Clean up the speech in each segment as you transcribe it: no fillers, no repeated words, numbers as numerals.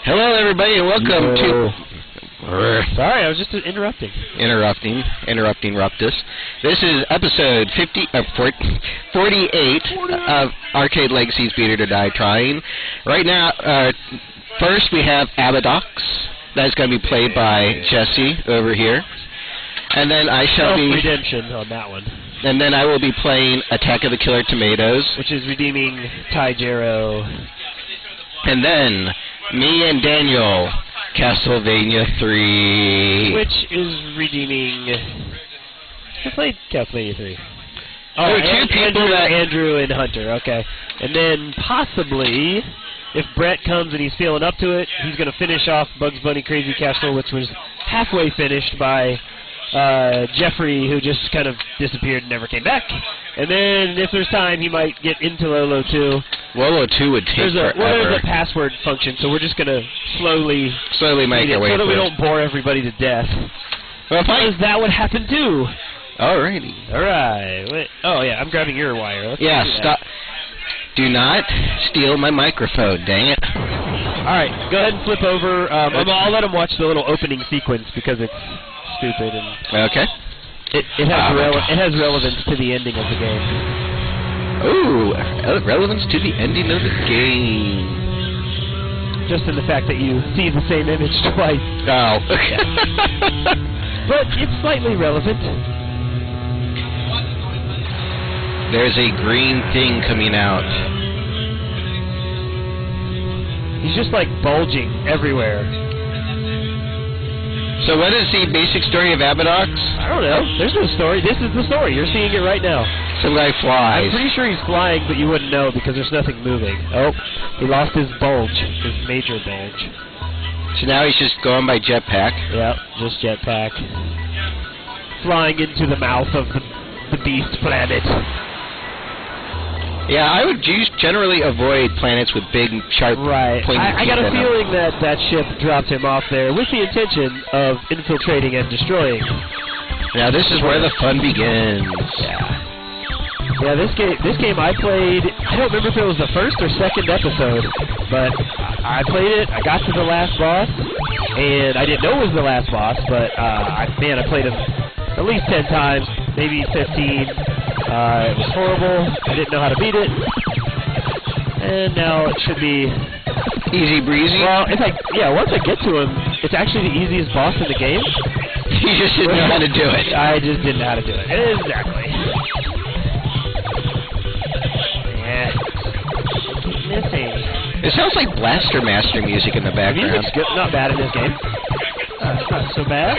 Hello, everybody, and welcome to... Sorry, I was just interrupting. Interrupting Ruptus. This is episode 48 of Arcade Legacy's Beat or Die Trying. Right now, first we have Abadox. That's going to be played by Jesse over here. And then I shall be... Redemption on that one. And then I will be playing Attack of the Killer Tomatoes. Which is redeeming Taijiro. And then, me and Daniel, Castlevania 3. Which is redeeming... I played Castlevania 3. Oh, Andrew and Hunter, okay. And then, possibly, if Brett comes and he's feeling up to it, he's going to finish off Bugs Bunny Crazy Castle, which was halfway finished by... Jeffrey, who just kind of disappeared and never came back. And then, if there's time, he might get into Lolo 2. Lolo 2 would take forever. There's a password function, so we're just going to slowly make our way so that through. we don't bore everybody to death. Well, because that would happen too. Alrighty. Alright. Wait. Oh, yeah, I'm grabbing your wire. Let's stop. Do not steal my microphone, dang it. Alright, go ahead and flip over. I'll let him watch the little opening sequence because it's stupid and okay. It has relevance to the ending of the game. Ooh, relevance to the ending of the game. Just in the fact that you see the same image twice. Oh. But it's slightly relevant. There's a green thing coming out. He's just like bulging everywhere. So what is the basic story of Abadox? I don't know. There's no story. This is the story. You're seeing it right now. Some guy flies. I'm pretty sure he's flying, but you wouldn't know because there's nothing moving. Oh, he lost his bulge, his major bulge. So now he's just going by jetpack. Yep, just jetpack. Flying into the mouth of the beast planet. Yeah, I would generally avoid planets with big, sharp, pointy I got a feeling that that ship dropped him off there with the intention of infiltrating and destroying. Now this is where the fun begins. Yeah, this game I played, I don't remember if it was the first or second episode, but I played it, I got to the last boss, and I didn't know it was the last boss, but I played him at least 10 times, maybe 15. It was horrible. I didn't know how to beat it. And now it should be easy breezy. Well, once I get to him, it's actually the easiest boss in the game. You just didn't know how to do it. I just didn't know how to do it. Exactly. Yeah. Missing. It sounds like Blaster Master music in the background. The music's good. Not bad in this game. Not so bad.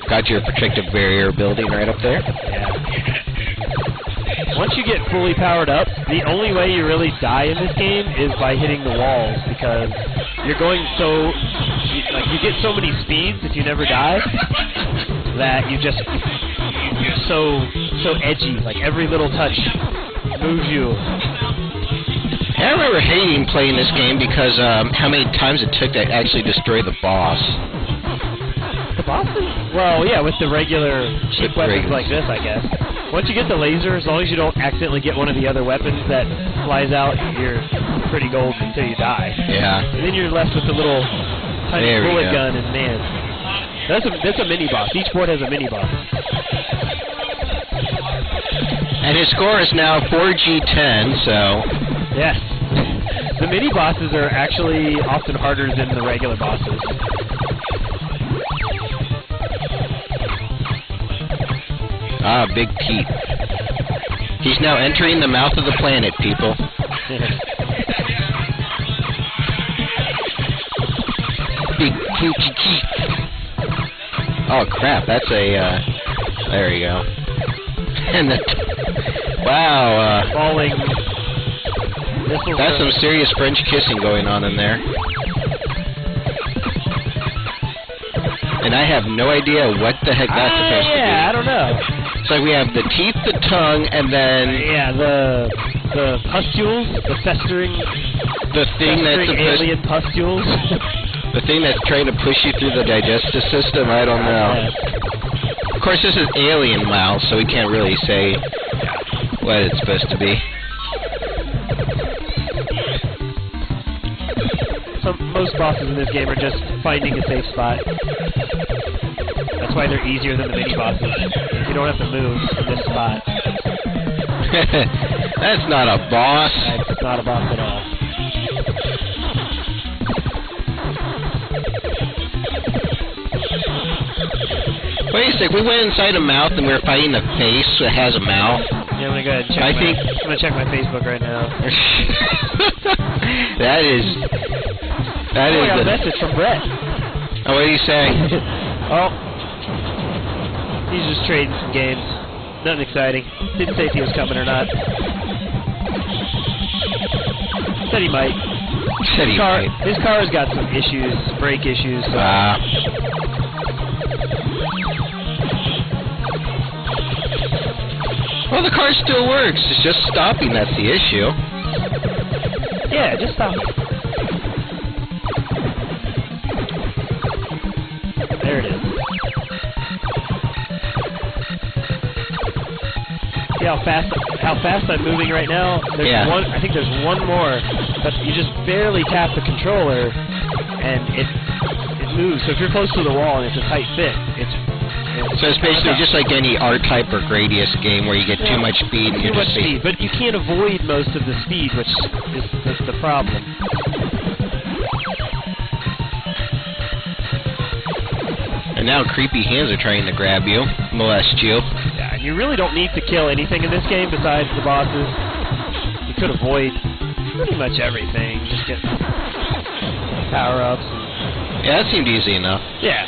Got your protective barrier building right up there. Yeah. Once you get fully powered up, the only way you really die in this game is by hitting the walls because you're going you get so many speeds if you never die that you're so edgy. Like every little touch moves you. I remember hating playing this game because how many times it took to actually destroy the boss. The bosses? Well, yeah, with the regular cheap weapons like this, I guess. Once you get the laser, as long as you don't accidentally get one of the other weapons that flies out, you're pretty gold until you die. Yeah. And then you're left with the little tiny bullet gun, and man, that's a mini boss. Each board has a mini boss. And his score is now 4G10, so... Yes. The mini bosses are actually often harder than the regular bosses. Ah, big teeth. He's now entering the mouth of the planet, people. Big huge teeth. Oh crap, that's a, there you go. And wow, falling. That's some serious French kissing going on in there. And I have no idea what the heck that's supposed to be. Yeah, I don't know. So we have the teeth, the tongue, and then... Yeah, the pustules, the festering... The thing that's supposed... alien pustules. The thing that's trying to push you through the digestive system, I don't know. Of course, this is alien mouth, so we can't really say what it's supposed to be. most bosses in this game are just finding a safe spot. That's why they're easier than the mini bosses. You don't have to move to this spot. That's not a boss. That's not a boss at all. Wait a sec, we went inside a mouth and we were fighting a face that has a mouth. Yeah, I'm gonna go ahead and check. I'm gonna check my Facebook right now. that is. I got a message from Brett. Oh, what did he say? Oh, he's just trading some games. Nothing exciting. Didn't say if he was coming or not. Said he might. His car's got some issues, brake issues. So. Well, the car still works. It's just stopping that's the issue. Yeah, just stop. There it is. See how fast I'm moving right now? There's one. I think there's one more, but you just barely tap the controller, and it moves. So if you're close to the wall and it's a tight fit, so it's basically just like any R-Type or Gradius game where you get too much speed and too much speed, but you can't avoid most of the speed, which is the problem. And now creepy hands are trying to grab you, molest you. Yeah, and you really don't need to kill anything in this game besides the bosses. You could avoid pretty much everything. Just get power-ups. Yeah, that seemed easy enough. Yeah.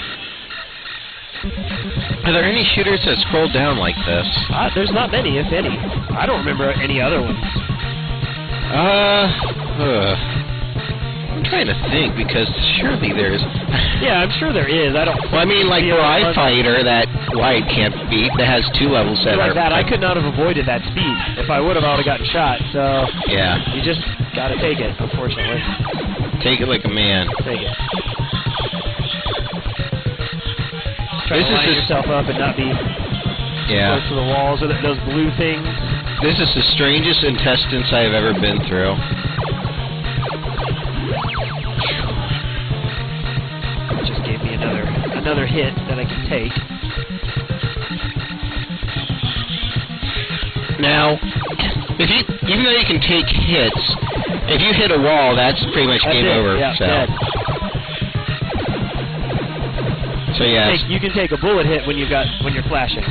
Are there any shooters that scroll down like this? There's not many, if any. I don't remember any other ones. I'm trying to think, because surely there's... Yeah, I'm sure there is. I don't... Well, I mean, like Rai Fighter, that White can't beat, that has 2 levels that like that, I could not have avoided that speed. If I would have, I would have gotten shot, so... Yeah. You just gotta take it, unfortunately. Take it like a man. Take it. Try to line yourself up and not be close to the walls or those blue things. This is the strangest intestines I've ever been through. Just gave me another hit that I can take. Now, even though you can take hits, if you hit a wall, that's pretty much game over. Yeah, so. dead. So yeah, you can take a bullet hit when you're flashing.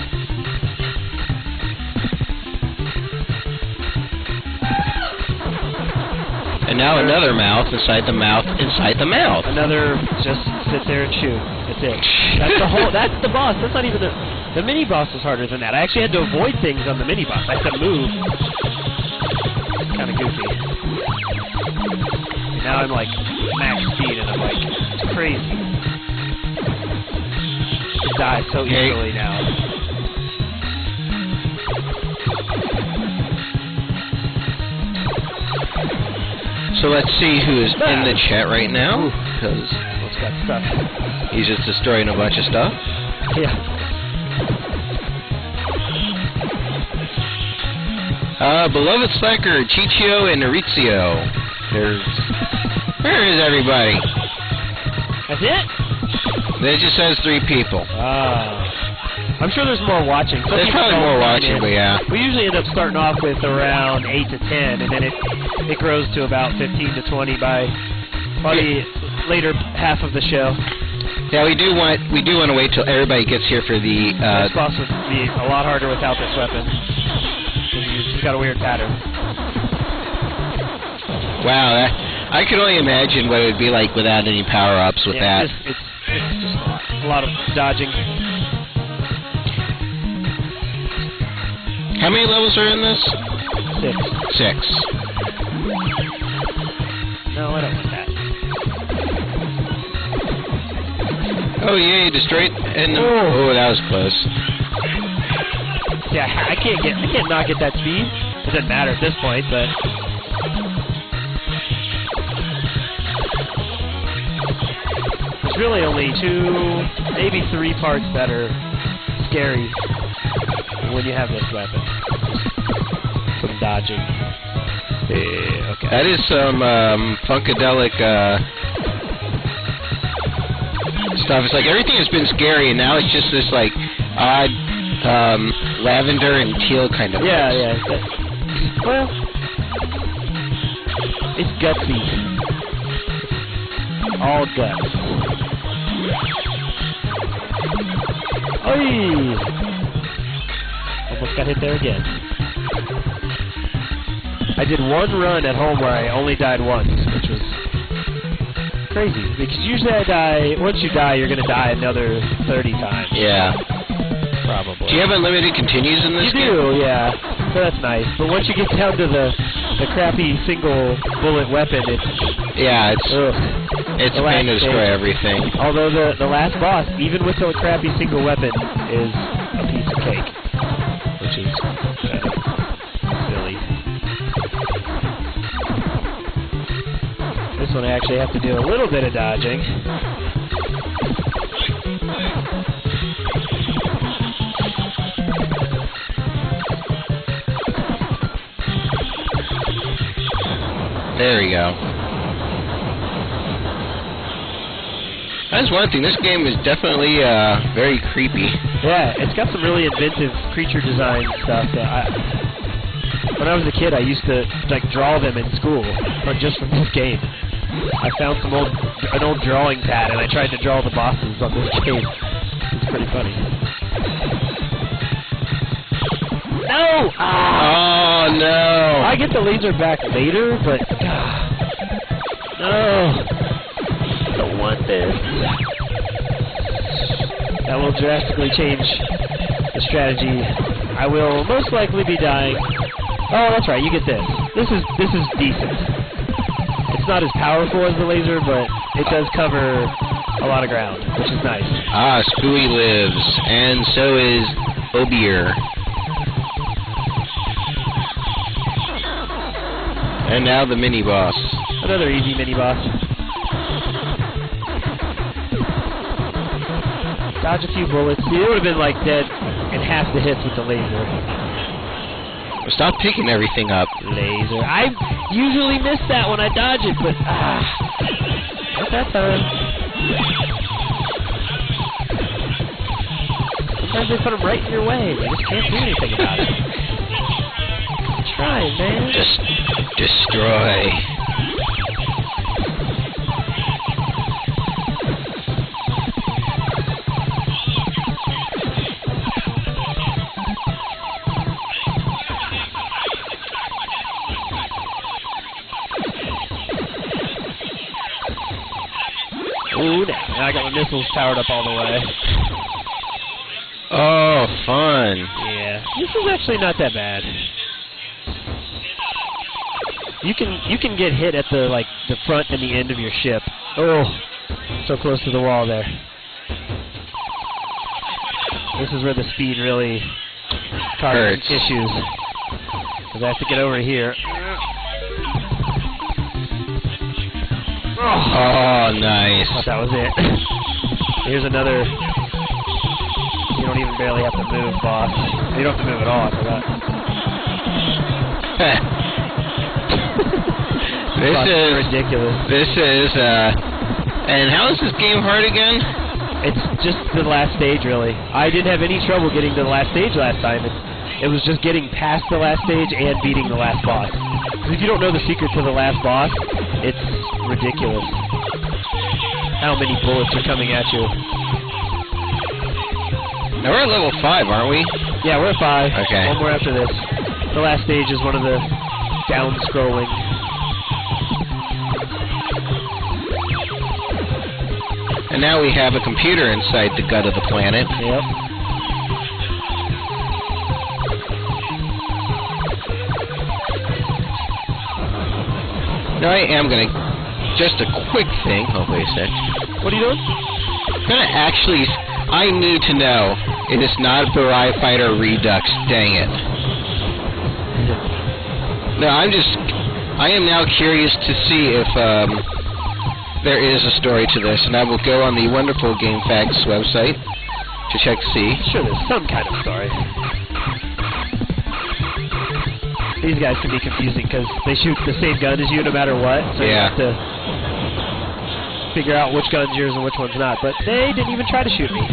And now another mouth inside the mouth inside the mouth. Another just sit there and shoot. That's it. That's the whole. That's the boss. That's not even the mini boss is harder than that. I actually had to avoid things on the mini boss. I had to move. Kind of goofy. And now I'm like max speed and I'm like it's crazy. Die so easily now. So let's see who is in the chat right now. Because what's got stuff? He's just destroying a bunch of stuff. Yeah. Beloved Slacker, Chichio, and Maurizio. Where is everybody? That's it? It just says 3 people. I'm sure there's more watching. There's probably more watching, but yeah. We usually end up starting off with around 8 to 10, and then it grows to about 15 to 20 by probably later half of the show. Yeah, we do want to wait till everybody gets here for the. This boss would be a lot harder without this weapon. He's got a weird pattern. Wow, I could only imagine what it would be like without any power-ups with that. It's just a lot of dodging. How many levels are in this? 6. 6. No, I don't want that. Oh yeah, you destroyed and oh, that was close. Yeah, I can't not get that speed. It doesn't matter at this point, but there's really only 2, maybe 3 parts that are scary when you have this weapon. Some dodging. Okay. That is some funkadelic stuff. It's like everything has been scary, and now it's just this like odd lavender and teal kind of. Yeah, yeah. Well, it's gutsy. All guts. Oy! Almost got hit there again. I did one run at home where I only died once, which was crazy. Because usually I die, once you die, you're going to die another 30 times. Yeah. Probably. Do you have unlimited continues in this game? You do, yeah. So that's nice. But once you get down to the crappy single bullet weapon, it's... Yeah, it's a pain to destroy everything. Although the last boss, even with the crappy single weapon, is a piece of cake. Which is kind of silly. This one I actually have to do a little bit of dodging. There we go. That's one thing. This game is definitely very creepy. Yeah, it's got some really inventive creature design stuff. When I was a kid, I used to like draw them in school, or just from this game. I found an old drawing pad, and I tried to draw the bosses on this game. It's pretty funny. No! Oh no! I get the laser back later, but no, don't want this. That will drastically change the strategy. I will most likely be dying. Oh, that's right. You get this. This is decent. It's not as powerful as the laser, but it does cover a lot of ground, which is nice. Ah, Spooey lives, and so is Obeer. And now the mini-boss. Another easy mini-boss. Dodge a few bullets. See, it would have been like dead in half the hits with the laser. Well, stop picking everything up. Laser. I usually miss that when I dodge it, but not that time. Sometimes they put them right in your way. You just can't do anything about it. Try, man. Just destroy. Ooh, now I got my missiles powered up all the way. Oh, fun. Yeah, this is actually not that bad. You can get hit at the front and the end of your ship. Oh, so close to the wall there. This is where the speed really causes issues. Because I have to get over here. Oh, nice. I thought that was it. Here's another. You don't even barely have to move, boss. You don't have to move at all, I forgot. This is ridiculous. This is, and how is this game hard again? It's just the last stage, really. I didn't have any trouble getting to the last stage last time. It was just getting past the last stage and beating the last boss. Because if you don't know the secret to the last boss, it's ridiculous how many bullets are coming at you. Now we're at level 5, aren't we? Yeah, we're at 5. Okay. One more after this. The last stage is one of the down-scrolling. And now we have a computer inside the gut of the planet. Yep. Now I am going to... Just a quick thing. Oh, wait a sec. What are you doing? I'm going to actually... I need to know. It is not Barai Fighter Redux. Dang it. No, I am now curious to see if there is a story to this, and I will go on the wonderful GameFAQs website to check to see. Sure, there's some kind of story. These guys can be confusing because they shoot the same gun as you no matter what. So you have to figure out which gun's yours and which one's not. But they didn't even try to shoot me.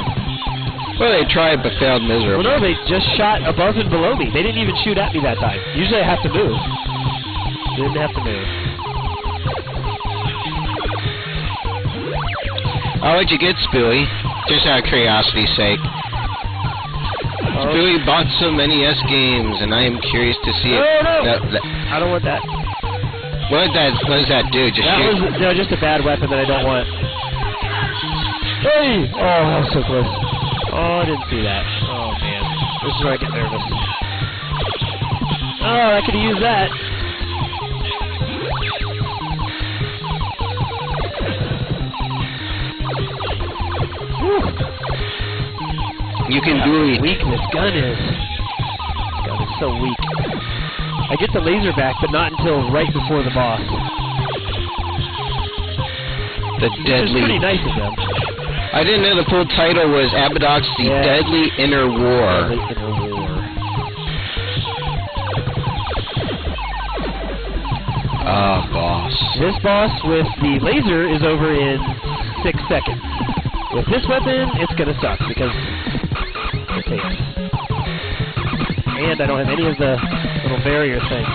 Well, they tried but failed miserably. Well, no, they just shot above and below me. They didn't even shoot at me that time. Usually I have to move. Didn't have to move. Oh, what'd you get, Spooey? Just out of curiosity's sake. Spooey bought some NES games, and I am curious to see it. No. I don't want that. What does that do? Just shoot? No, just a bad weapon that I don't want. Hey! Oh, that was so close. Oh, I didn't see that. Oh, man. This is where I get nervous. Oh, I could have used that. You can do it. How weak this gun is. This gun is so weak. I get the laser back, but not until right before the boss. The Deadly... It's pretty nice of them. I didn't know the full title was Abadox, The Deadly Inner War. Deadly Inner War. Boss. This boss with the laser is over in 6 seconds. With this weapon, it's gonna suck because it takes. And I don't have any of the little barrier things.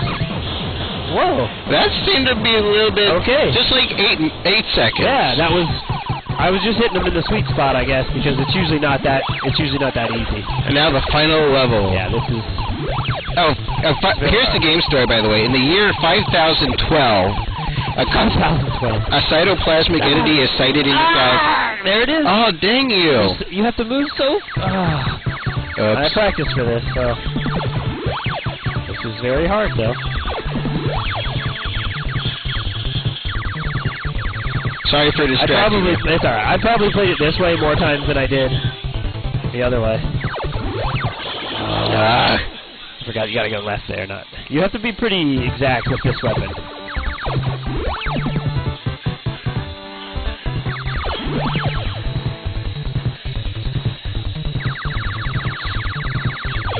Whoa! That seemed to be a little bit... Okay. Just like 8 seconds. Yeah, that was... I was just hitting them in the sweet spot, I guess, because it's usually not that easy. And now the final level. Yeah, this is... Here's the game story, by the way. In the year 5012, a cytoplasmic entity is sighted in the sky. There it is. Oh, dang you. You have to move so... I practiced for this, so... This is very hard, though. Sorry for distracting you. It's alright. I probably played it this way more times than I did the other way. I forgot you gotta go left there, not... You have to be pretty exact with this weapon.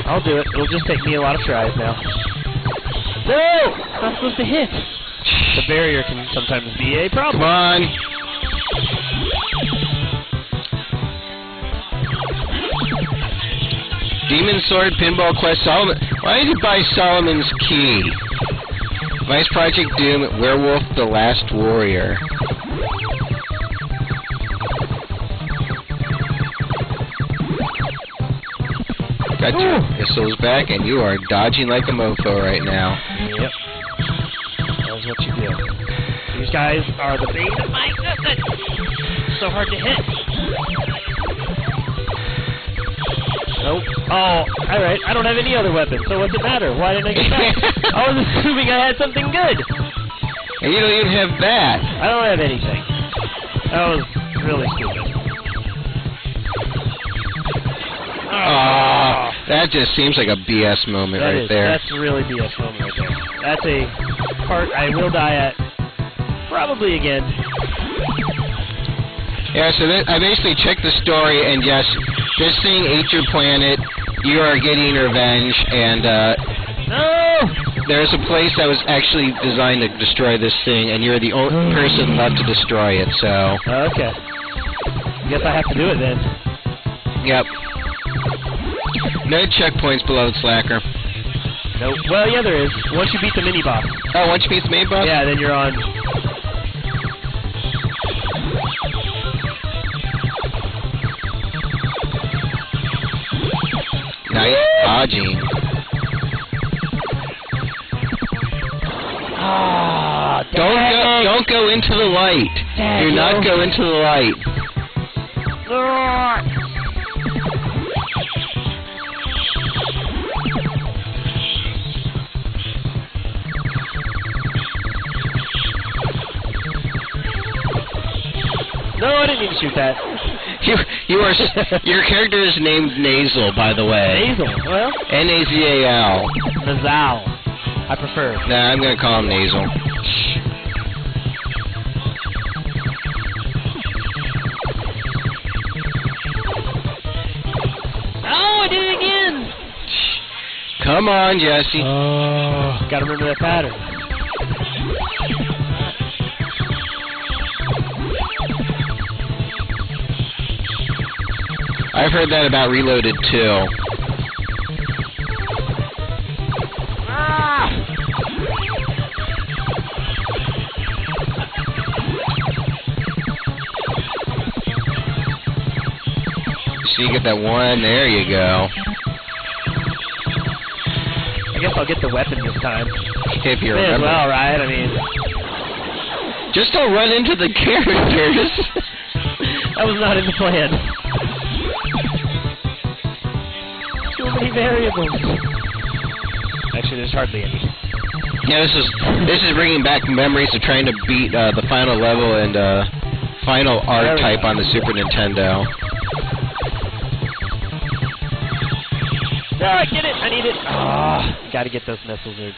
I'll do it. It'll just take me a lot of tries now. No! It's not supposed to hit. The barrier can sometimes be a problem. Come on. Demon Sword, Pinball Quest, Solomon. Why did you buy Solomon's Key? Vice Project Doom, Werewolf, The Last Warrior. Got your missiles back, and you are dodging like a mofo right now. Yep. That's what you do. These guys are the bane of my existence. So hard to hit. Nope. Oh, alright. I don't have any other weapons, so what's it matter? Why didn't I get back? I was assuming I had something good. And you don't even have that. I don't have anything. That was really stupid. Oh, that just seems like a BS moment right there. That's a really BS moment right there. That's a part I will die at. Probably again. Yeah, so I basically checked the story, and yes, this thing ate your planet. You are getting revenge, and no! There's a place that was actually designed to destroy this thing, and you're the only person left to destroy it, so... Okay. Guess I have to do it then. Yep. No checkpoints, beloved slacker. Nope. Well, yeah, there is. Once you beat the mini-boss. Oh, once you beat the mini-boss? Yeah, then you're on... Nice dodging. Don't go into the light. Do not go into the light. No, I didn't mean to shoot that. Your character is named Nasal, by the way. Nasal? Well? Nazal. Nazal. I prefer. Nah, I'm gonna call him Nasal. Oh, I did it again! Come Come on, Jesse. Oh, gotta remember that pattern. I've heard that about Reloaded, too. Ah! So you get that one. There you go. I guess I'll get the weapon this time. If you May as remember. well, right? I mean, Just don't run into the characters. that was not in the plan. Too many variables. Actually, there's hardly any. Yeah, this is bringing back memories of trying to beat the final level and final R-Type on the Super Nintendo. No, I get it. I need it. Ah, gotta get those missiles, dude.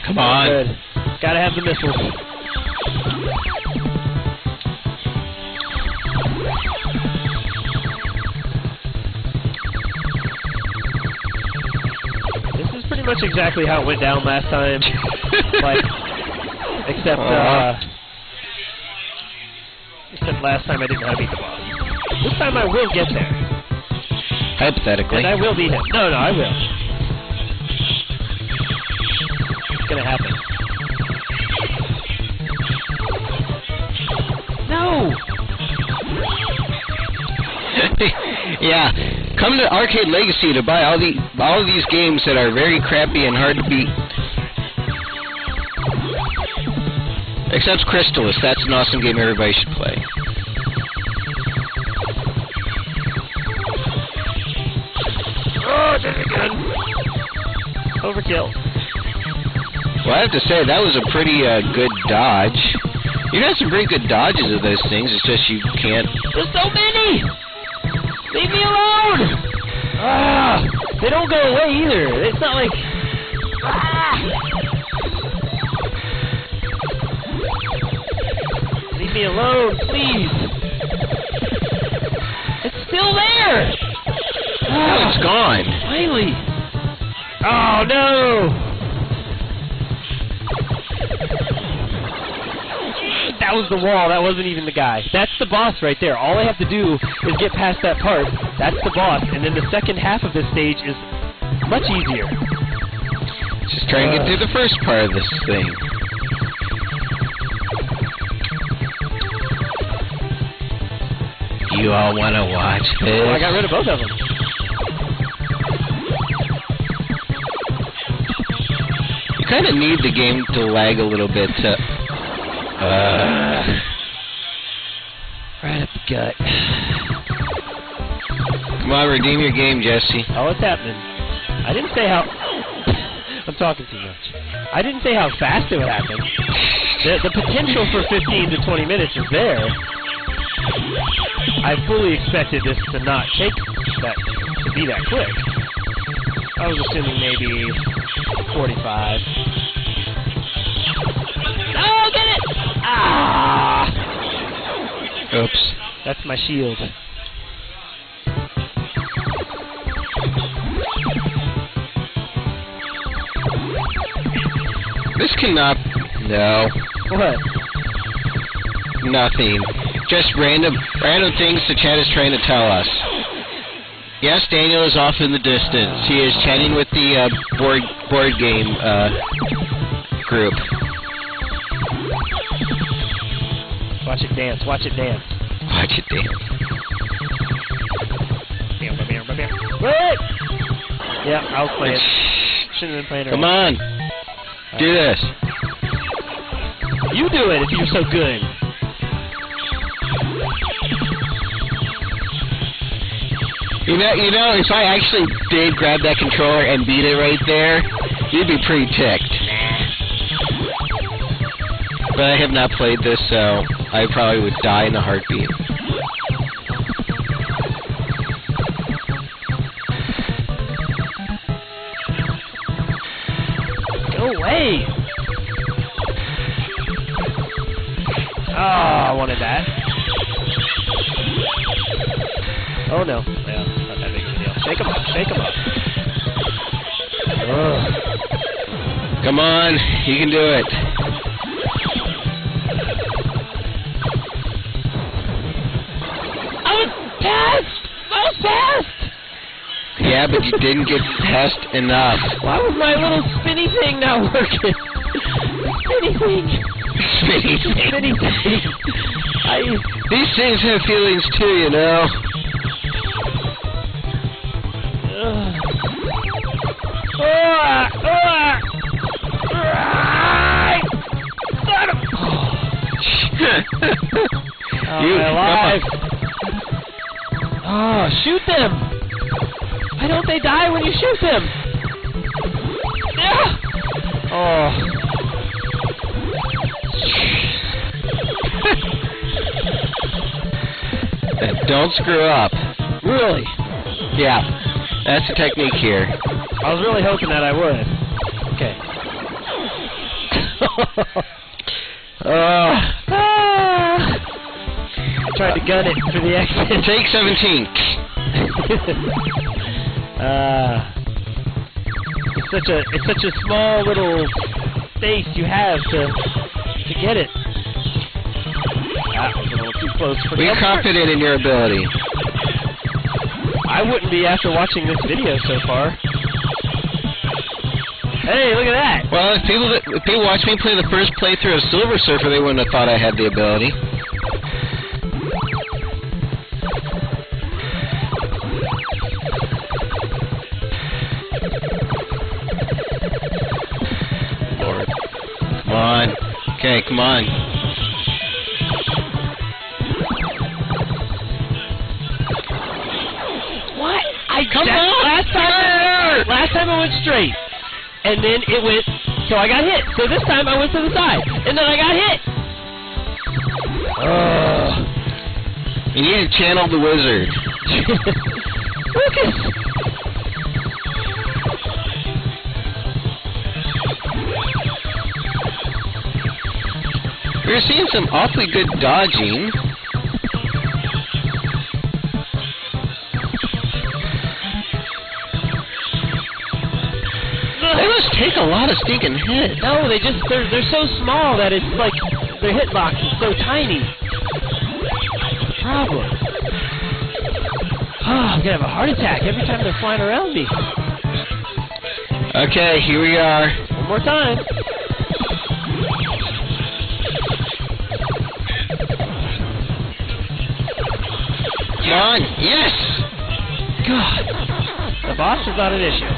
Come on. Good. Gotta have the missiles. This is pretty much exactly how it went down last time. Like, except last time I didn't know how to beat the boss. This time I will get there. Hypothetically. And I will beat him. No, I will. It's gonna happen. No! Yeah. Come to Arcade Legacy to buy all of these games that are very crappy and hard to beat. Except Crystalis. That's an awesome game everybody should play. Oh, did it again. Overkill. Well, I have to say, that was a pretty good dodge. You got some pretty good dodges of those things, it's just you can't... There's so many! Leave me alone! Ah! They don't go away either. It's not like... Ah! Leave me alone, please! It's still there! Oh, it's gone. Finally! Oh, no! That was the wall. That wasn't even the guy. That's the boss right there. All I have to do is get past that part. That's the boss. And then the second half of this stage is much easier. Just try and get through the first part of this thing. You all want to watch this? Oh, I got rid of both of them. You kind of need the game to lag a little bit to... right up the gut. Come on, redeem your game, Jesse. Oh, what's happening? I didn't say how... I'm talking too much. I didn't say how fast it would happen. The potential for 15 to 20 minutes is there. I fully expected this to not take that, to be that quick. I was assuming maybe 45. No, get it! Ah! Oops. That's my shield. This cannot... No. What? Nothing. Just random things the chat is trying to tell us. Yes, Daniel is off in the distance. He is chatting with the board game group. Watch it dance. Watch it dance. Watch it dance. What? Yeah, I'll play it. Shouldn't have been playing it. Come on. Do this. You do it if you're so good. You know, if I actually did grab that controller and beat it right there, you'd be pretty ticked. But I have not played this, so I probably would die in a heartbeat. Go away! Oh, I wanted that. Oh no. Yeah, not that big of a deal. Shake him up, shake him up. Come on, you can do it. I was past! Yeah, but you didn't get past enough. Why was my little spinny thing not working? Spinny thing. These things have feelings too, you know. You alive. Oh, shoot them! Why don't they die when you shoot them? Oh. Don't screw up. Really? Yeah, that's the technique here. I was really hoping that I would. Okay. I tried to gun it for the exit. Take 17. It's such a small little space you have to get it. That was a little too close for me. Be confident in your ability. I wouldn't be after watching this video so far. Hey, look at that! Well, if people watch me play the first playthrough of Silver Surfer, they wouldn't have thought I had the ability. Lord. Come on. Okay, come on. What? Come on! Last time I went straight. And then it went, so I got hit. So this time I went to the side. And then I got hit. You need to channel the wizard. Lucas! You're seeing some awfully good dodging. They must take a lot of stinking hits. No, they're so small that it's like their hitbox is so tiny. That's the problem. I'm gonna have a heart attack every time they're flying around me. Okay, here we are. One more time. Come on, yes! God, the boss is not an issue.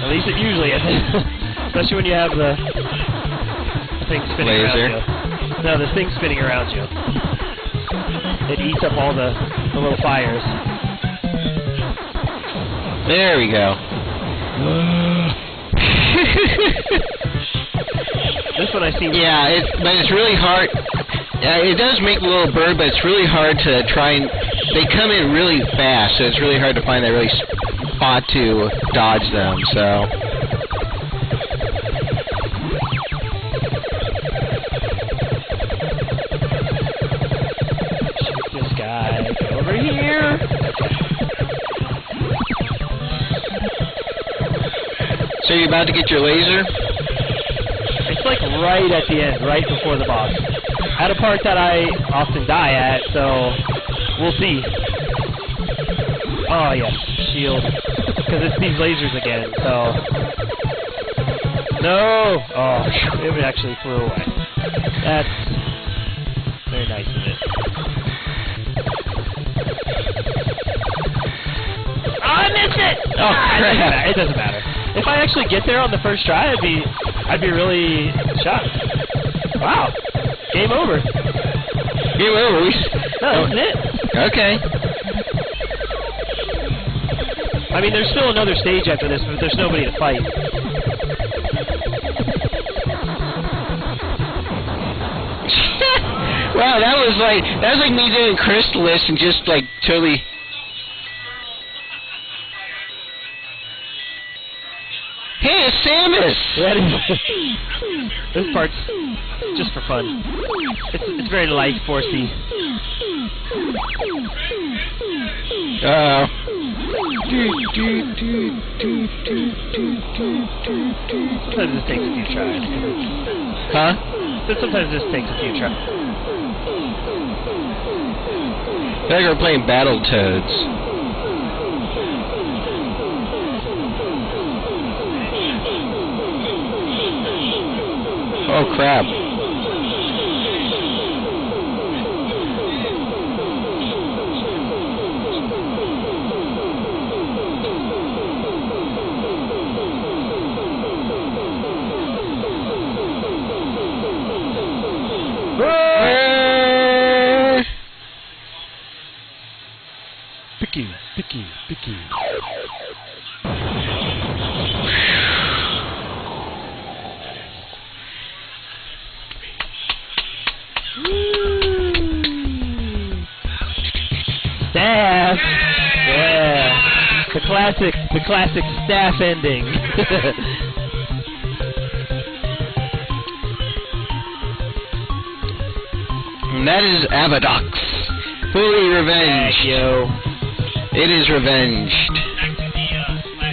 At least it usually isn't. Especially when you have the thing spinning around you. No, this thing spinning around you. It eats up all the little fires. There we go. This one I see. Yeah, but it's really hard. It does make a little bird, but it's really hard to try and... They come in really fast, so it's really hard to find that really spot to dodge them, so... Shoot this guy. Over here! So you're about to get your laser? It's like right at the end, right before the boss. At a part that I often die at, so we'll see. Oh yes, shield. Because it's these lasers again, so... No! Oh, it actually flew away. That's very nice of it. Oh, I missed it! Oh, crap. It doesn't matter. If I actually get there on the first try, I'd be really shocked. Wow. Game over. Game over. No, that's it. Okay. I mean, there's still another stage after this, but there's nobody to fight. Wow, that was like me doing Crystallis and just like totally. Hey, it's Samus! That is. This part's just for fun. It's very light, forcey. Sometimes this takes a few tries. Huh? But sometimes this takes a few tries. I think we're playing Battletoads. Oh crap. Picky. Staff! Yeah. The classic staff ending. And that is Abadox. Fully revenged. Thank you. It is revenged.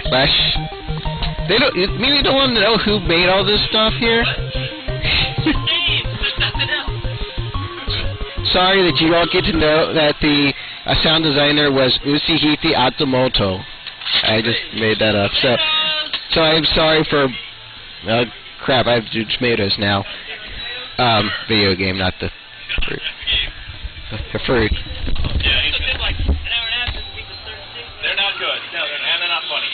Slash. They don't. Maybe you don't want to know who made all this stuff here. Sorry that you all get to know that the sound designer was Usahito Atamoto. I just made that up. So I'm sorry for. Crap! I have to do tomatoes now. Video game, not the fruit. The fruit. They're not good. No, they're not funny.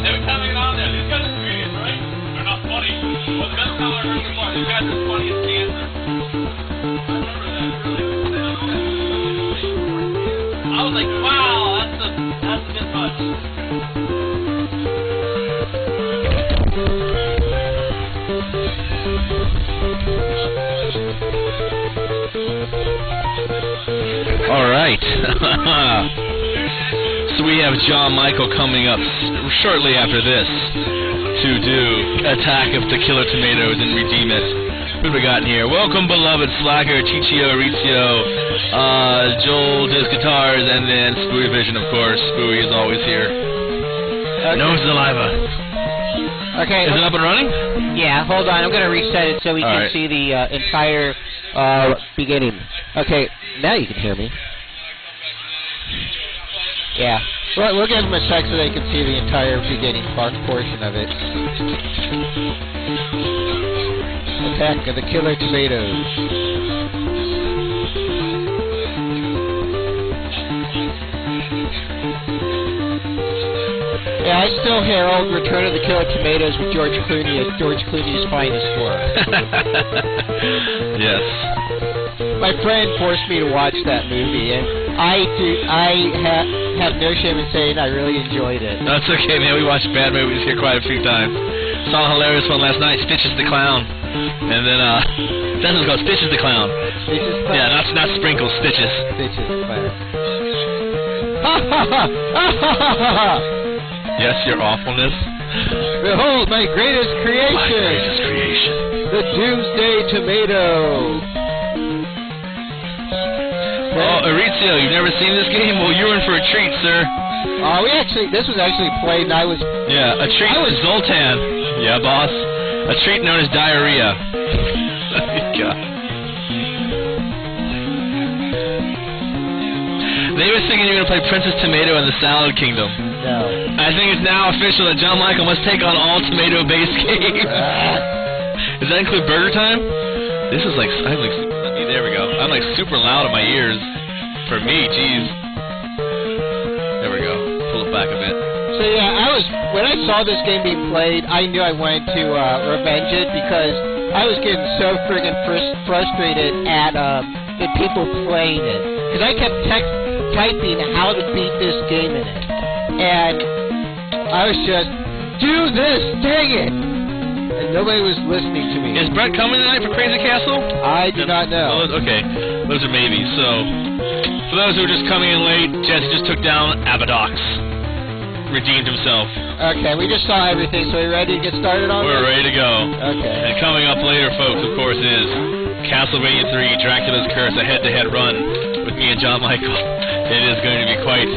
Every time I get on there, these guys are comedians, right? They're not funny. Well, the best time I heard so far, these guys are funny as cancer. I was like, wow, that's a bit much. All right. So we have John Michael coming up shortly after this to do Attack of the Killer Tomatoes and redeem it. Who we got in here? Welcome, beloved Slacker, Chichio, Rizio, Joel does guitars, and then Spooey Vision, of course. Spooey is always here. Okay. No saliva. Okay. Is it up and running? Yeah, hold on. I'm going to reset it so we All can right. see the entire beginning. Okay, now you can hear me. Yeah. We'll give them a text so they can see the entire beginning portion of it. Attack of the Killer Tomatoes. Yeah, I still herald Return of the Killer Tomatoes with George Clooney as George Clooney's finest work. Yes. My friend forced me to watch that movie, and I have no shame in saying I really enjoyed it. That's okay, man. We watched bad movies here quite a few times. Saw a hilarious one last night, Stitches the Clown. And then, that's what it's called, Stitches the Clown. Stitches Clown? Yeah, not Sprinkles, Stitches. Stitches Clown. Ha ha ha! Ha ha ha ha! Yes, your awfulness. Behold my greatest creation! My greatest creation. The Doomsday Tomato! Oh, Arizio, you've never seen this game? Well, you're in for a treat, sir. This was actually played, and I was... Yeah, a treat was Zoltan. Yeah, boss. A treat known as diarrhea. God. They were thinking you were going to play Princess Tomato in the Salad Kingdom. No. I think it's now official that John Michael must take on all tomato-based games. Does that include Burger Time? This is like, there we go. I'm like super loud in my ears. For me, jeez. There we go. Pull it back a bit. So yeah, when I saw this game being played, I knew I wanted to revenge it because I was getting so friggin' frustrated at people playing it. Because I kept typing how to beat this game in it. And I was just, do this, dang it! And nobody was listening to me. Is Brett coming tonight for Crazy Castle? I do not know. Oh, okay, those are maybes. So, for those who are just coming in late, Jesse just took down Abadox. redeemed himself. Okay, we just saw everything, so we ready to get started on We're this? ready to go. Okay. And coming up later, folks, of course, is Castlevania 3, Dracula's Curse, a head-to-head run with me and John Michael. It is going to be quite...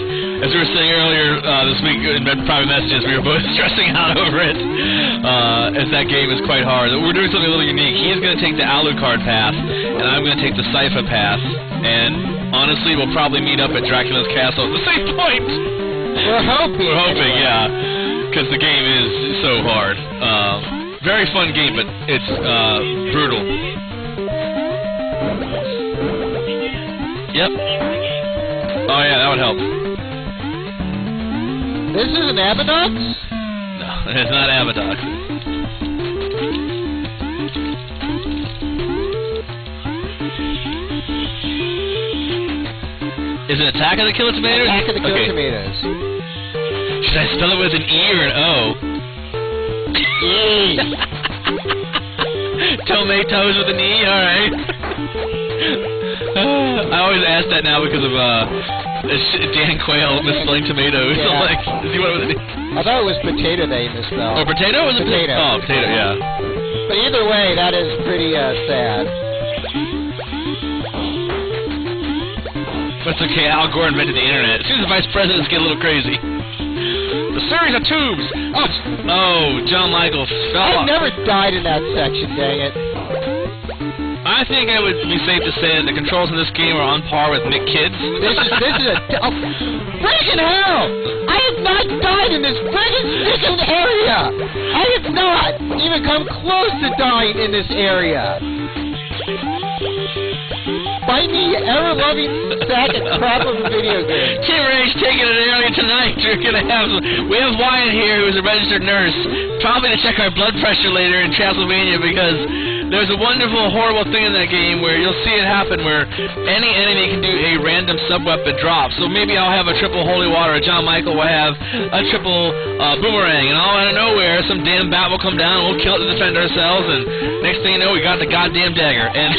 As we were saying earlier this week in private messages, we were both stressing out over it, as that game is quite hard. We're doing something a little unique. He is going to take the Alucard path, and I'm going to take the Sypha path. And honestly, we'll probably meet up at Dracula's Castle at the same point. We're hoping. We're hoping, yeah, because the game is so hard. Very fun game, but it's brutal. Yep. Oh yeah, that would help. This is an Abadox? No, it's not Abadox. Is it Attack of the Killer Tomatoes? Attack of the Killer Tomatoes. Should I spell it with an E or an O? E. Tomatoes with an E, alright. I always ask that now because of Dan Quayle misspelling tomatoes. Yeah. I'm like, does he want it with an E? I thought it was potato they misspelled. Oh, potato? Was it Potato. Oh, potato, yeah. But either way, that is pretty sad. But it's okay, Al Gore invented the internet. As soon as the vice presidents get a little crazy. The series of tubes! Oh, John Michael fell I off. never died in that section, dang it. I think it would be safe to say that the controls in this game are on par with Mick Kids. This is a... Oh, freaking hell! I have not died in this freaking sticking area! I have not even come close to dying in this area! Bite me, ever-loving sack of crap of a video game. Tim Rage taking it early tonight. We have Wyatt here, who's a registered nurse, probably to check our blood pressure later in Castlevania, because there's a wonderful, horrible thing in that game where you'll see it happen where any enemy can do a random sub-weapon drop. So maybe I'll have a triple holy water, John Michael will have a triple boomerang, and all out of nowhere, some damn bat will come down, and we'll kill it to defend ourselves, and next thing you know, we got the goddamn dagger. And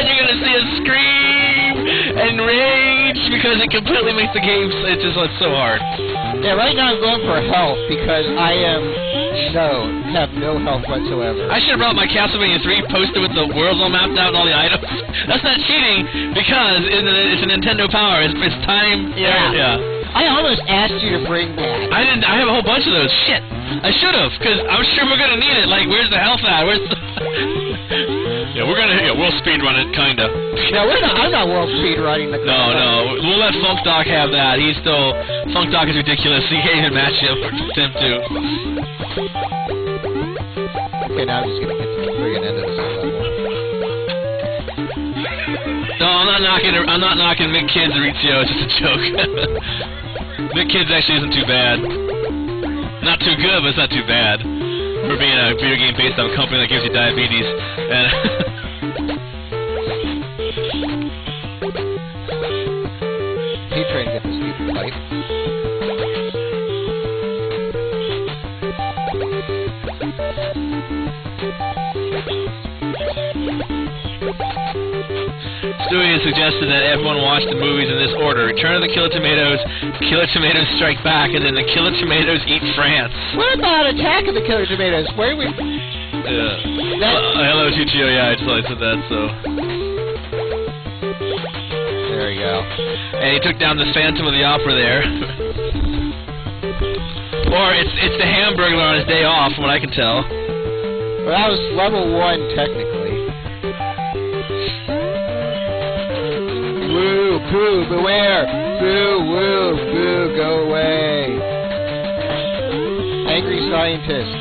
you're going to see us scream and rage because it completely makes the game, it's so hard. Yeah, right now I'm going for health because I have no health whatsoever. I should have brought my Castlevania 3 poster with the world all mapped out and all the items. That's not cheating because it's a Nintendo Power. It's time. Yeah. I almost asked you to bring that. I didn't. I have a whole bunch of those. Shit. I should have because I'm sure we're gonna need it. Like, where's the health at? Where's the... Yeah, we'll speed run it, kinda. No, I'm not world speed running the car. No. We'll let Funk Doc have that. Funk Doc is ridiculous. He can't even match him too. Okay, now I'm just gonna get to the friggin' end of this level. No, I'm not knocking Mick Kids Ezio. It's just a joke. Mick Kids actually isn't too bad. Not too good, but it's not too bad. For being a video game based on a company that gives you diabetes. And Keep trying to get this stupid pipe. Stewie has suggested that everyone watch the movies in this order: Return of the Killer Tomatoes, Killer Tomatoes Strike Back, and then the Killer Tomatoes Eat France. What about Attack of the Killer Tomatoes? Where we... Hello, Chichio. Yeah, I said that, so... There we go. And he took down the Phantom of the Opera there. Or it's the Hamburglar on his day off, from what I can tell. Well, that was level 1, technically. Woo, boo, beware! Boo, woo, boo, go away! Angry scientist.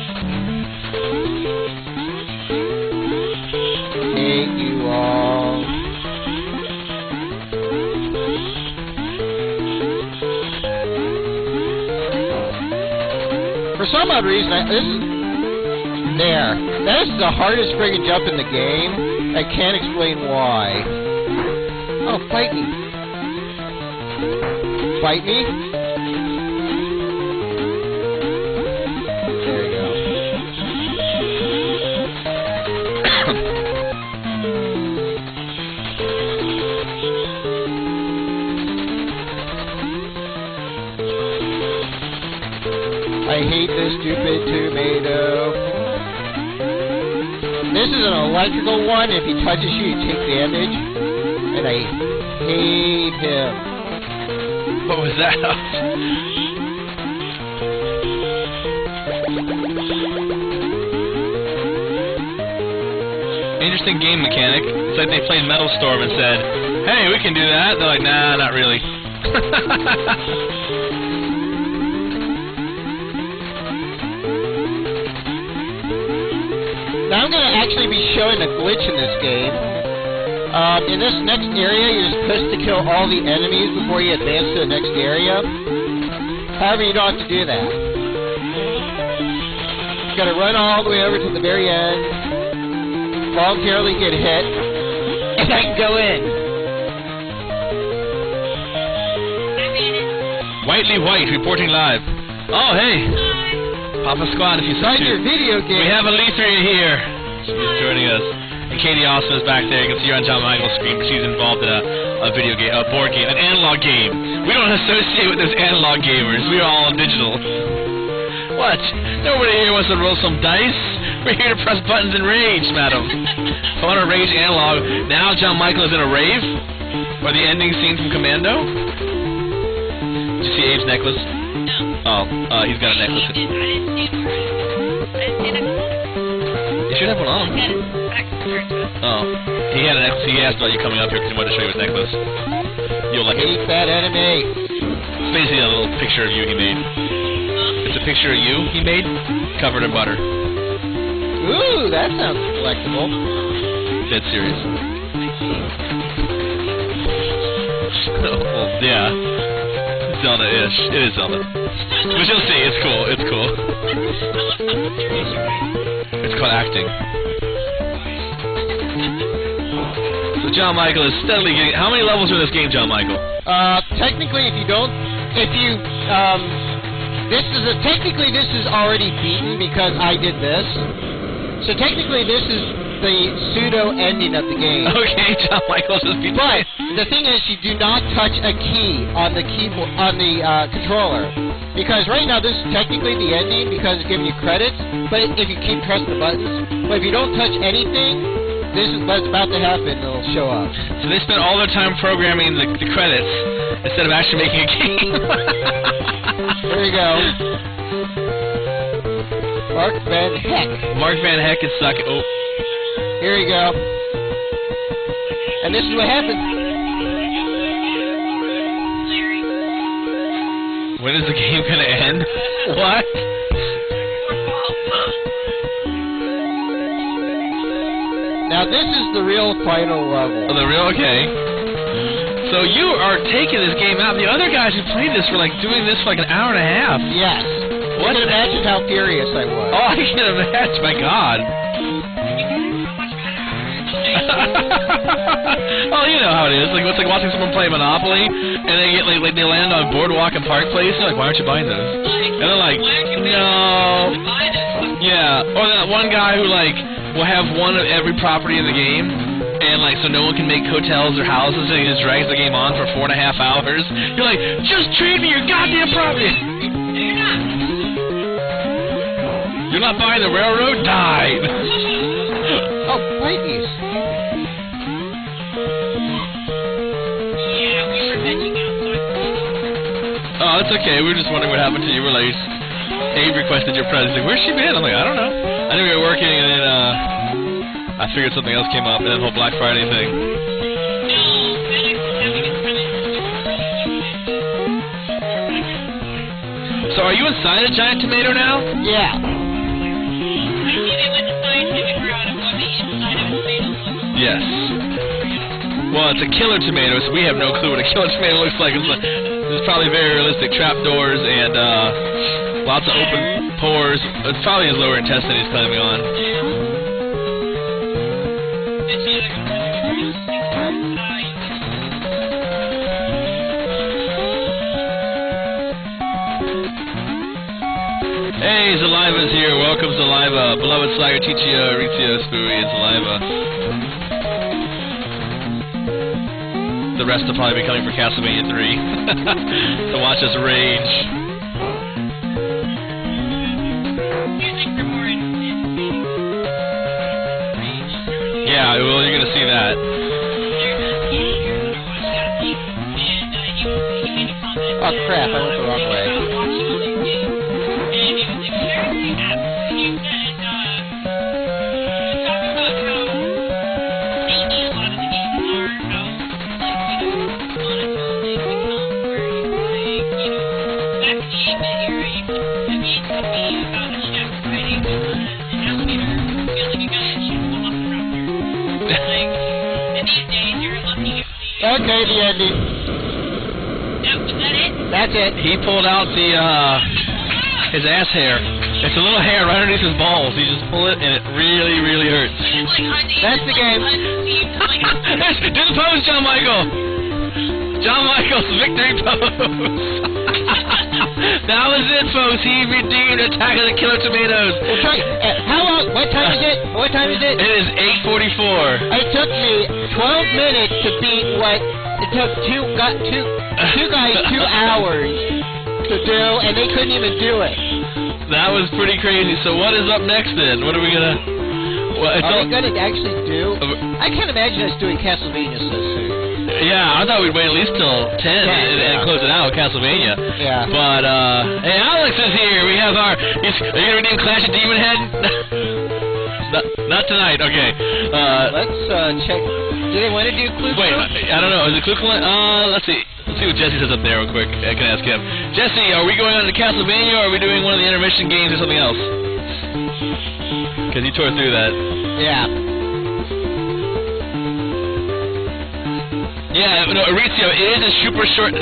Hate you all. For some odd reason, that is the hardest friggin' jump in the game. I can't explain why. Oh, fight me. Fight me? There you go. I hate this stupid tomato. This is an electrical one. If he touches you, you take damage. And I hate him. What was that? Interesting game mechanic. It's like they played Metal Storm and said, hey, we can do that. They're like, nah, not really. Now I'm going to actually be showing a glitch in this game. In this next area, you're supposed to kill all the enemies before you advance to the next area. However, you don't have to do that. You got to run all the way over to the very end, voluntarily get hit, and I can go in. Whitely White reporting live. Oh, hey. Papa Squad, if you saw your video game. We have Alethea here. She's joining us. And Katie also is back there. You can see her on John Michael's screen. She's involved in a video game, a board game, an analog game. We don't associate with those analog gamers. We are all digital. What? Nobody here wants to roll some dice. We're here to press buttons and rage, madam. I want to rage analog. Now John Michael is in a rave? Or the ending scene from Commando? Did you see Abe's necklace? Oh, he's got a necklace. You should have one on. Oh, he had a necklace. He asked about you coming up here because he wanted to show you his necklace. You'll like it. Hate that enemy. It's basically a little picture of you he made. It's a picture of you he made, covered in butter. Ooh, that sounds collectible. Dead serious. Well, yeah. Zelda-ish. It is Zelda. But you'll see, it's cool. It's cool. It's called acting. So John Michael is steadily getting... How many levels are in this game, John Michael? Technically, technically this is already beaten because I did this. So technically this is the pseudo ending of the game. Okay, John Michael's just beaten. But the thing is, you do not touch a key on the keyboard, on the controller, because right now this is technically the ending because it's giving you credits. But if you keep pressing the buttons, but if you don't touch anything, this is what's about to happen. It'll show up. So they spent all their time programming the credits instead of actually making a game. There you go. Mark Van Heck. Mark Van Heck is sucking. Oh. Here you go. And this is what happens. When is the game gonna end? What? Now this is the real final level. Oh, the real? Okay. So you are taking this game out. The other guys who played this were like doing this for like an hour and a half. Yes. What? You can imagine how furious I was. Oh, I can imagine. My God. Oh, you know how it is. Like it's like watching someone play Monopoly, and they get like they land on Boardwalk and Park Place. They're like, why aren't you buying those? And they're like, no. Yeah. Or that one guy who like will have one of every property in the game, and like so no one can make hotels or houses, and he just drags the game on for 4.5 hours. You're like, just trade me your goddamn property. You're not buying the railroad? Die. Oh, bite me. Oh, it's okay. We were just wondering what happened to you. We're like, Abe requested your presence. Like, where's she been? I'm like, I don't know. I knew we were working, and then I figured something else came up, and then the whole Black Friday thing. So are you inside a giant tomato now? Yeah. Yes. Well, it's a killer tomato, so we have no clue what a killer tomato looks like. There's probably very realistic trapdoors and lots of open pores. It's probably his lower intestine he's climbing on. Hey, Zaliva's here. Welcome, Zaliva. Beloved Slayer, Tichio, Rizio, Spooey, and Zaliva. The rest will probably be coming for Castlevania 3 to watch us rage. Yeah, well, you're gonna see that. Oh crap! I went the wrong way. Okay, the ending. That's it. He pulled out the his ass hair. It's a little hair right underneath his balls. You just pull it, and it really, really hurts. That's the game. Do the pose, John Michael. John Michael's victory pose. That was it, folks. He redeemed Attack of the Killer Tomatoes. How long? What time is it? What time is it? It is 8:44. It took me 12 minutes to beat what it took two guys 2 hours to do, and they couldn't even do it. That was pretty crazy. So what is up next then? What are we gonna? Are we gonna actually do? I can't imagine us doing Castlevania so soon. Yeah, I thought we'd wait at least till 10 and close it out with Castlevania. Yeah. But hey, Alex is here. We have our. Are you gonna redeem Clash of Demon Head? Not tonight. Okay. Let's check. Do they want to do Clue? Wait, I don't know. Is it Clue? Let's see. Let's see what Jesse says up there real quick. I can ask him. Jesse, are we going on to Castlevania, or are we doing one of the intermission games or something else? Because he tore through that. Yeah. Yeah, no, Aritzio, it is a super short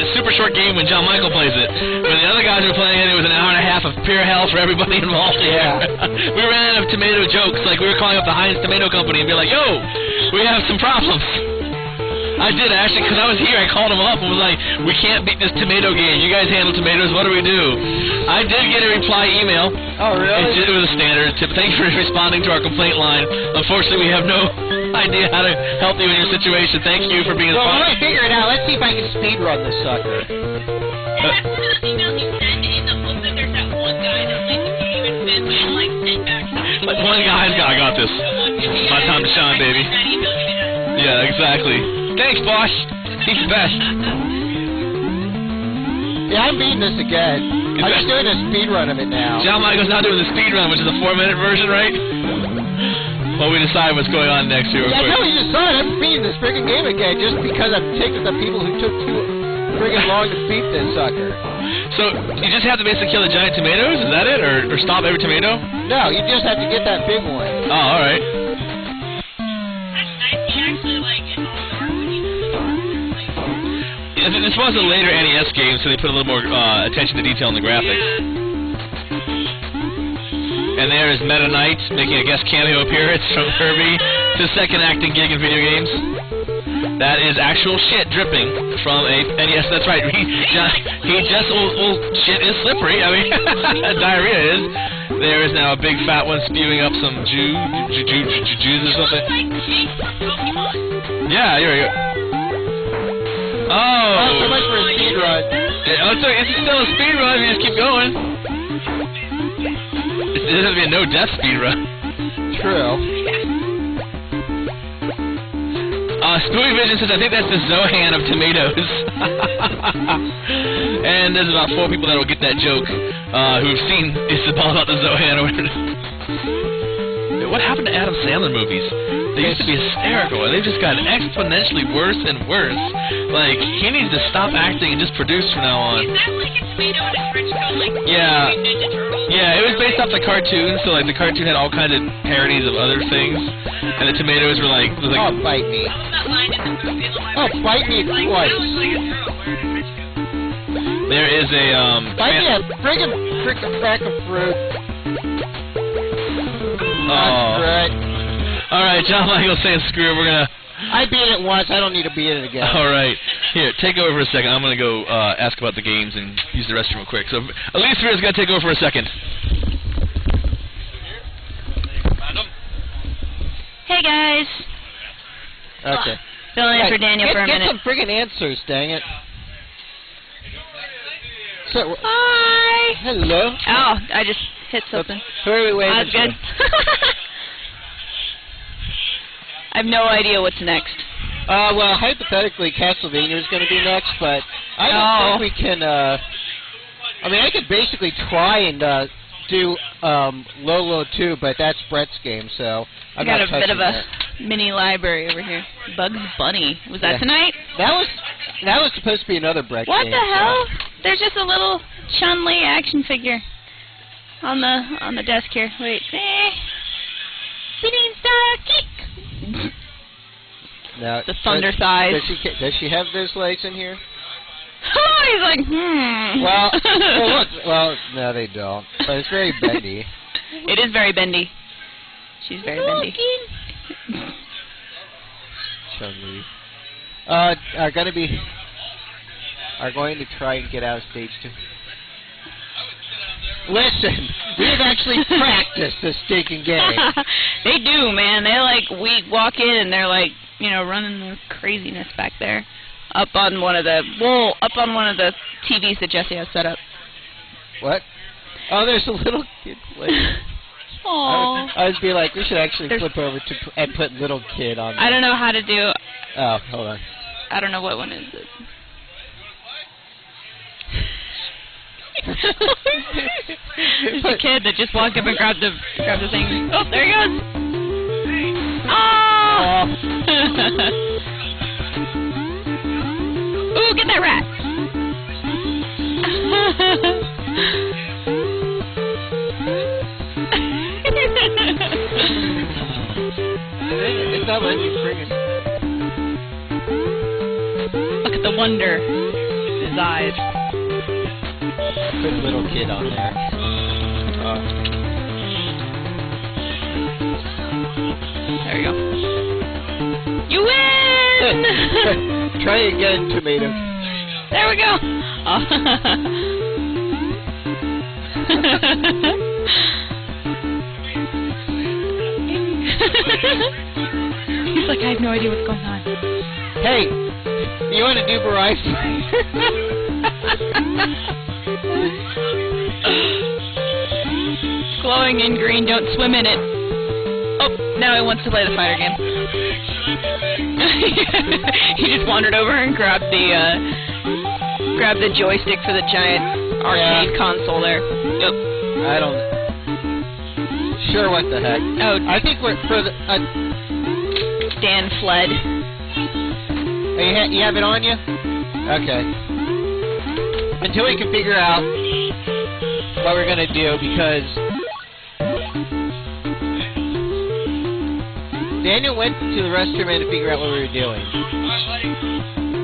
game when John Michael plays it. When the other guys were playing it, it was an hour and a half of pure hell for everybody involved. Yeah. We ran out of tomato jokes, like we were calling up the Heinz Tomato Company and be like, yo, we have some problems. I did, actually, because I was here, I called them up and was like, we can't beat this tomato game. You guys handle tomatoes, what do we do? I did get a reply email. Oh, really? It was a standard tip. Thank you for responding to our complaint line. Unfortunately, we have no idea how to help you in your situation. Thank you for being Well, when I figure it out, let's see if I can speedrun this sucker. One guy's got, I got this. My time to shine, baby. Yeah, exactly. Thanks, boss. He's the best. Yeah, I'm beating this again. I'm just doing a speedrun of it now. John Michael's now doing the speed run, which is a 4-minute version, right? Well, we decide what's going on next here real quick. Yeah, no, you decide. I'm beating this friggin' game again just because I'm taking the people who took too friggin' long to beat this sucker. So, you just have to basically kill the giant tomatoes? Is that it? Or stop every tomato? No, you just have to get that big one. Oh, alright. This was a later NES game, so they put a little more attention to detail in the graphics. And there is Meta Knight making a guest cameo appearance from Kirby, his second acting gig in video games. That is actual shit dripping from a... And yes, that's right, well, shit is slippery. I mean, diarrhea is. There is now a big fat one spewing up some juice or something. Yeah, here we go. Oh! So much for a speedrun. It's still a speedrun if you just keep going. It doesn't have to be a no-death speedrun. True. Spooky Vision says, I think that's the Zohan of tomatoes. And there's about 4 people that will get that joke who've seen It's All About the Zohan or whatever. What happened to Adam Sandler movies? They used to be hysterical, and they've just gotten exponentially worse and worse. Like, he needs to stop acting and just produce from now on. Is that like a tomato in a trench coat, like Yeah. Ninja Turtles? Yeah, it was based off the cartoon, so like the cartoon had all kinds of parodies of other things, and the tomatoes were like... Oh, bite me. That line in the movie, the line Oh, bite me like, twice. that looks like a turtle wearing a trench coat. There is a, Bite me a friggin' crack of fruit. Oh. Right. Alright, John Michael's saying screw it, we're gonna... I beat it once, I don't need to beat it again. Alright, here, take over for a second. I'm gonna go ask about the games and use the restroom real quick. So, Elise Spears gonna take over for a second. Hey guys. Okay. Filling in for Daniel for a Get minute. some friggin' answers, dang it. So, Hi. hello. Oh, I just hit something. Who are we waiting That's good. I have no idea what's next. Well, hypothetically, Castlevania is going to be next, but I don't think we can. I mean, I could basically try and do Lolo 2, but that's Brett's game, so I'm got not a bit of a that. mini library over here. Bugs Bunny. Was that Yeah. tonight? That was supposed to be another Brett What game. the hell? There's just a little Chun-Li action figure on the desk here. Wait. Spinning star kick. Now, The thunder thighs. Does she have those legs in here? Oh, he's like, Well, no, they don't. But it's very bendy. It is very bendy. She's very bendy. Chun-Li. Are going to try and get out of stage 2. Listen, we've actually practiced this stinking game. They do, man. We walk in and they're like, running this craziness back there. Up on one of the TVs that Jesse has set up. What? Oh, there's a little kid playing. Aww. I would be like, we should actually flip over and put little kid on there. I don't know how to do. Oh, hold on. I don't know what one is it. There's a kid that just walked up and grabbed the thing. Oh, there he goes. Oh! Ooh, get that rat. It's not letting you bring it. Look at the wonder in his eyes. Put little kid on there. There we go. You win! Try again, Tomato. There we go. Oh. He's like, I have no idea what's going on. Hey, you want to do Barai? Glowing in green, don't swim in it. Oh, now he wants to play the fighter game. He just wandered over and grabbed the joystick for the giant arcade console there. Yep. I don't. Sure, what the heck? Oh, I think we're for the. Dan fled. You have it on you? Okay. Until we can figure out what we're gonna do, because Daniel went to the restroom to figure out what we were doing.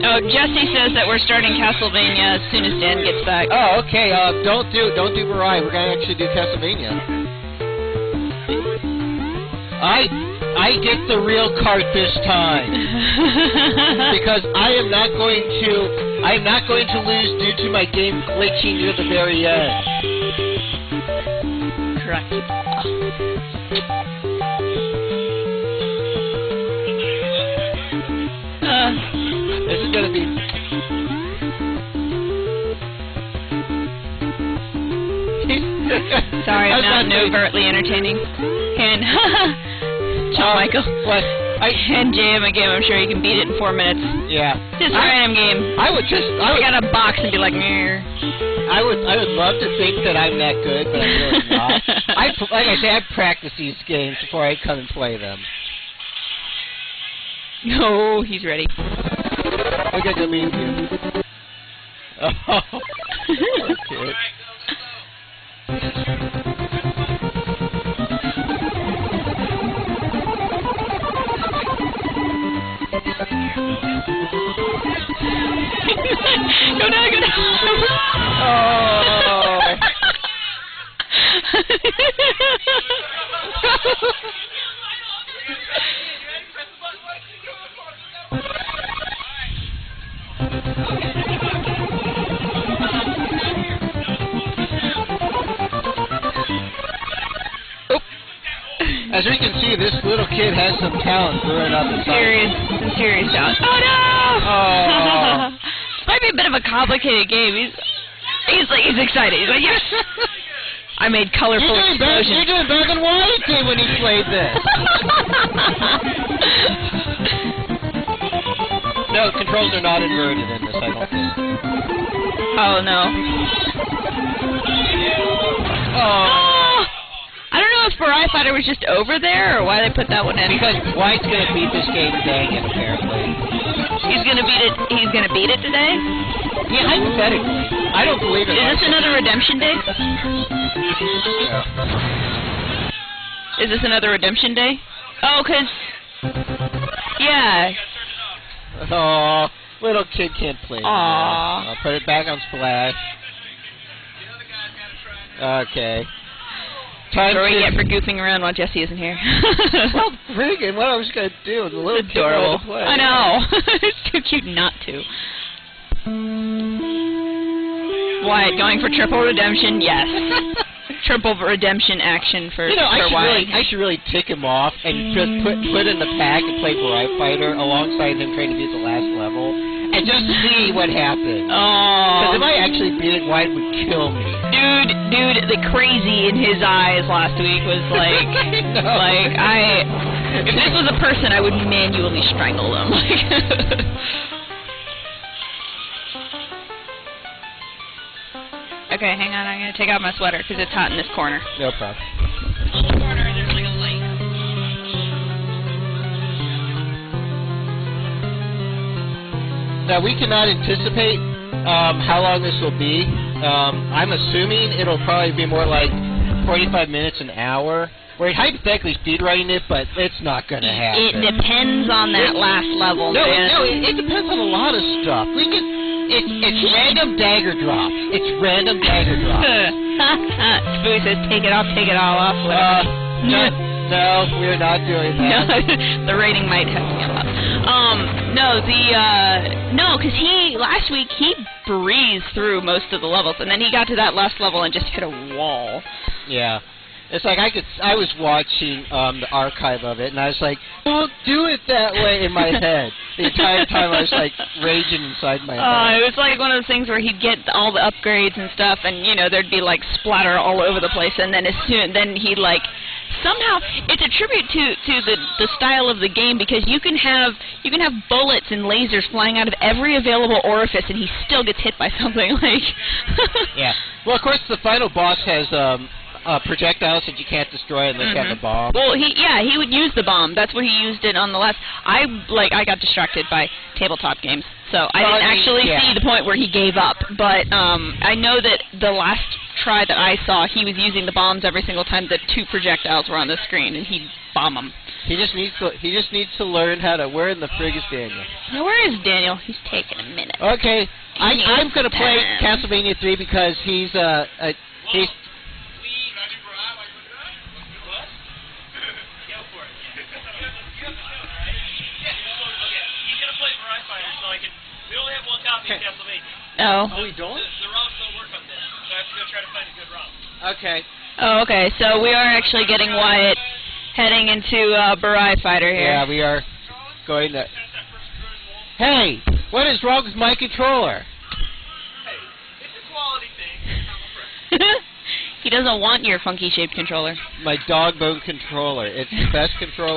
Oh, Jesse says that we're starting Castlevania as soon as Dan gets back. Oh, okay. Don't do Barai. We're gonna actually do Castlevania. I get the real card this time because I am not going to lose due to my game glitching near the very end. Correct. This is gonna be. Sorry, I'm not overtly entertaining. And John Michael. What? And Jam a game. I'm sure you can beat it in 4 minutes. Yeah. Just a random game. I would got a box and be like, Meh. I would love to think that I'm that good, but I'm really not. Like I say, I practice these games before I come and play them. No, he's ready. Look at the menu. Oh, okay. Go down, go down. Oh. As we can see, this little kid has some talent growing up inside. Some serious talent. Oh no! Oh. This might be a bit of a complicated game. He's excited. He's like, yes! I made colorful explosions. You're doing better than Wyatt did when he played this. controls are not inverted in this, I don't think. Oh no. Oh! I don't know if Barai Fighter was just over there or why they put that one in. Because White's gonna beat this game dang it, apparently. He's gonna beat it. He's gonna beat it today. Yeah, hypothetically. I don't believe it. Is this another redemption day? Is this another redemption day? Oh, 'cause yeah. Oh, little kid can't play. Aw. I'll put it back on Splash. Okay. That's what we get for goofing around while Jesse isn't here. Well, friggin', what I was gonna do is a little It's adorable. kid play. I know. It's too cute not to. Wyatt going for triple redemption? Yes. Triple redemption action for Wyatt. I should really tick him off and just put in the pack and play Barai Fighter alongside him trying to beat the last level and just see what happens. Oh. Because if I actually beat it, Wyatt would kill me. Dude, the crazy in his eyes last week was like, if this was a person, I would manually strangle them. Okay, hang on, I'm gonna take out my sweater because it's hot in this corner. No problem. On the corner, there's like a light. Now, we cannot anticipate how long this will be. I'm assuming it'll probably be more like 45 minutes, an hour. We're hypothetically speedrunning it, but it's not going to happen. It depends on that last level, man. It depends on a lot of stuff. It's random dagger drops. It's random dagger drops. Spoo says, take it all off. No, we're not doing that. No, the rating might have me up. Because last week he breezed through most of the levels, and then he got to that last level and just hit a wall. Yeah. It's like I was watching the archive of it, and I was like, don't do it that way in my head. The entire time I was like raging inside my head. It was like one of those things where he'd get all the upgrades and stuff, and there'd be like splatter all over the place, and then then he'd like somehow it's a tribute to the style of the game because you can have bullets and lasers flying out of every available orifice, and he still gets hit by something like. Yeah. Well, of course, the final boss has projectiles that you can't destroy unless you have a bomb. Well, he would use the bomb. That's what he used it on the last. I got distracted by tabletop games, so I didn't actually see the point where he gave up. But I know that the last try that I saw, he was using the bombs every single time the two projectiles were on the screen, and he'd bomb them. He just needs to learn how to. Where in the frig is Daniel? Now, where is Daniel? He's taking a minute. Okay, I'm gonna play Castlevania 3 because he's. Oh. Oh, we don't? The ROMs don't work on this, so I have to go try to find a good ROM. Okay. Oh, okay. So we are actually getting Wyatt heading into Barai Fighter here. Yeah, we are going to. Hey, what is wrong with my controller? Hey, it's a quality thing. He doesn't want your funky shaped controller. My dog bone controller. It's the best controller.